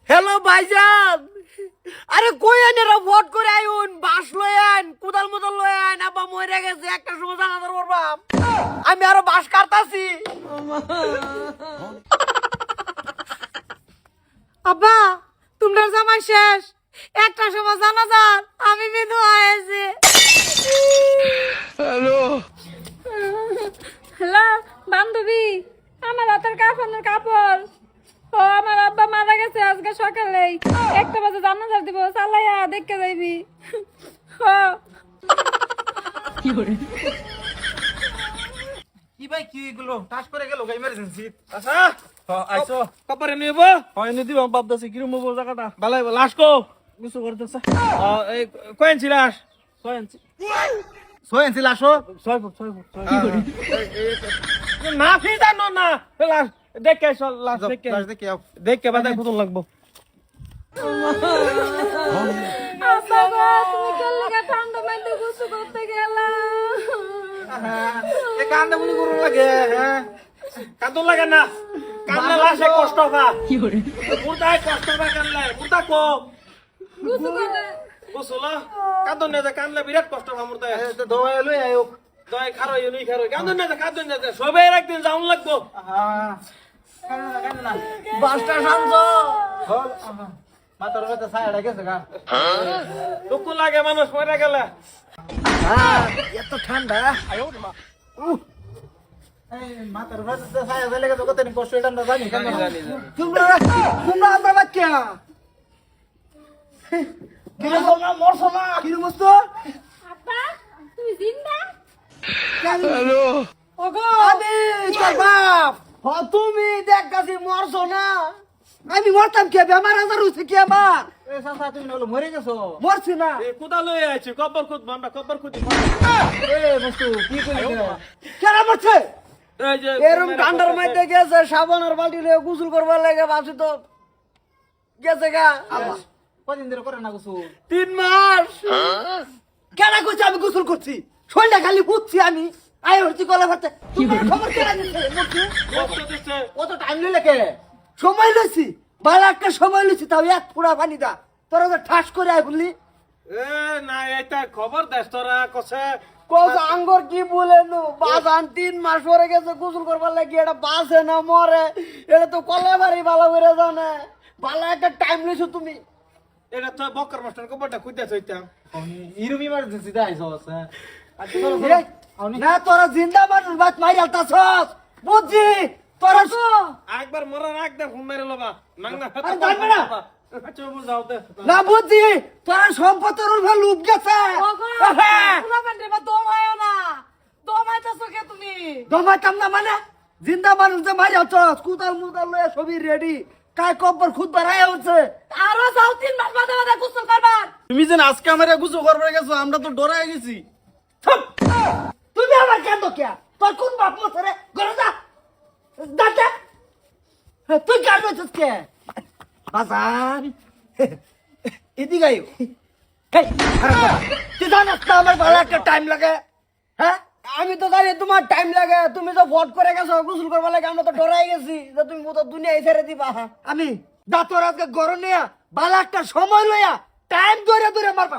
Hello ভাইজান, আরে কই আনেরা ভোট করে আইউন, বাস লই আন, কুদাল মুদাল লই আন, আব্বা মরে গেছে, একটা সময় জানাজার করবাম, আমি আরো বাস কাটতাছি। আব্বা তোমার জামাই শেষ, একটা সময় জানাজার, আমি বিধবা হয়েছি। হ্যালো বান্ধবী, আমার হাতের কাফনের কাপড়। ও আমার আব্বা মারা গেছে আজকে সকালেই, 1টা বাজে জানাজা দিব, চালাইয়া দেখতে যাইবি। কি ভাই কি এগুলো টাচ করে গেল ইমার্জেন্সি। আচ্ছা আইছো কপারে নিব হয় নি দিব বাপদাসি কি রুমো জায়গাটা ভালো লাশ কো কিছু করতেছে। এই কয়েন ছিলাস সোয়েন ছিলাস 6 ফুট কি করি না ফি জানো না লাশ দেখে আইছো লাশ দেখে বাদাই ফুটন লাগবো। আব্বা গো, তুমি কোন লাগা ঠান্ডা মাইতে গোসল করতে গেলা? এ কান্দা বলি করুন লাগে। হ্যাঁ কান্দন লাগে না, কান্দলে লাশে কষ্ট পা কি করে মুর্দায় কষ্ট পা কান্দলে মুর্দা কো গোসল করে গোসল কান্দন না কান্দলে বিরাট কষ্ট পা মুর্দায় তো দোয়া লই আইও দয় খারো ইনি খারো কান্দন না সবে একদিন যাওন লাগবো। কান্দনা বাসটা সামছো মাথার ব্যথা ছায়া গেছে গা দুঃখ লাগে মানুষ মরে গেলে। এত ঠান্ডা, মাথার ব্যথা ছায়া চলে গেছে কত কষ্ট এটা না জানি তোমরা তোমরা আমরা বাচ্চা মরছো না কি মস্ত। আব্বা তুমি জিন্দা? ওগো আমি তোর বাপ, তুমি দেখ গাছি মরছো না, আমি মরতাম কে, বেমার আজার হয়েছে কি আমার, এ চাচা তুমি হলো মরে গেছো মরছি না। এ কোদা লই আইছি কবর খুদ আমরা কবর খুদি এ মস্তু কি কইলি কেন মরছে? এই যে এরম ঠান্ডার মধ্যে গেছে, সাবানের বালতি লয়ে গোসল করবার লাগে, বাসি তো গেছে গা। কদিন ধরে করে না গোসল 3 মাস কেন করছি, আমি গোসল করছি, শরীরটা খালি বুঝছি আমি, আয় হচ্ছি গলা ভাতে খবর কেন দিচ্ছে কষ্ট দিচ্ছে কত টাইম লইলে কে, সময় লইছি, 12 একটা সময় লইছি, তাও এক ফুড়া পানি দা, তোরা তো ঠাস করে আয় বললি। এ না এটা খবর দেশ তোরা কছে কত আঙ্গর কি বলে নো বাজান 3 মাস পরে গেছে গোসল করবার লাগি, এটা বাসে না মরে, এটা তো কলে বাড়ি ভালো করে জানে, ভালো একটা টাইম লইছো তুমি। এটা তো বকর মাস্টার কবরটা খুঁজতে চাইতাম ইরুম ইমার্জেন্সি দে আইছো আছে না তোরা জিন্দা মানুষ বাত মারি আলতাছস, বুঝছি তোরা তো একবার মরার একবার ফোন মেরে লবা নাংনা আরে যাইবে না। আচ্ছা বুঝাও দে না বুঝছি তোরা সম্পদের উপর লুপ গেছে। ওগো পুরা বান্ডে বা দম আয়ো না, দম আইতাছো কে তুমি? দমাইতাম না মানে, জিন্দা মানুষ যে মারি আলতাছস, কুতাল মুতাল লয়ে সবই রেডি, কাই কব্বর খুদ বাড়ায় হচ্ছে। আরো যাও 3 মাস বাদে বাদে গোসল করবার। তুমি যেন আজকে আমারে গুছো করবে গেছো আমরা তো ডরাই গেছি। তুমি আমার কেন কে, তোর কোন বাপ মত রে, ঘরে যা দাদা, তুই কেন হচ্ছিস কে বাজান এদিকে আইও। হেই, তুই জানিস না আমার ভালো একটা টাইম লাগে, হ্যাঁ আমি তো জানি তোমার টাইম লাগে, তুমি তো ভোট করে গেছো গোসল করবার লাগে, আমরা তো ডরাই গেছি যে তুমি তো দুনিয়ায় ছেড়ে দিবা। আমি দাঁতর আজকে গরম নিয়া ভালো একটা সময় লইয়া টাইম ধরে ধরে মারবা।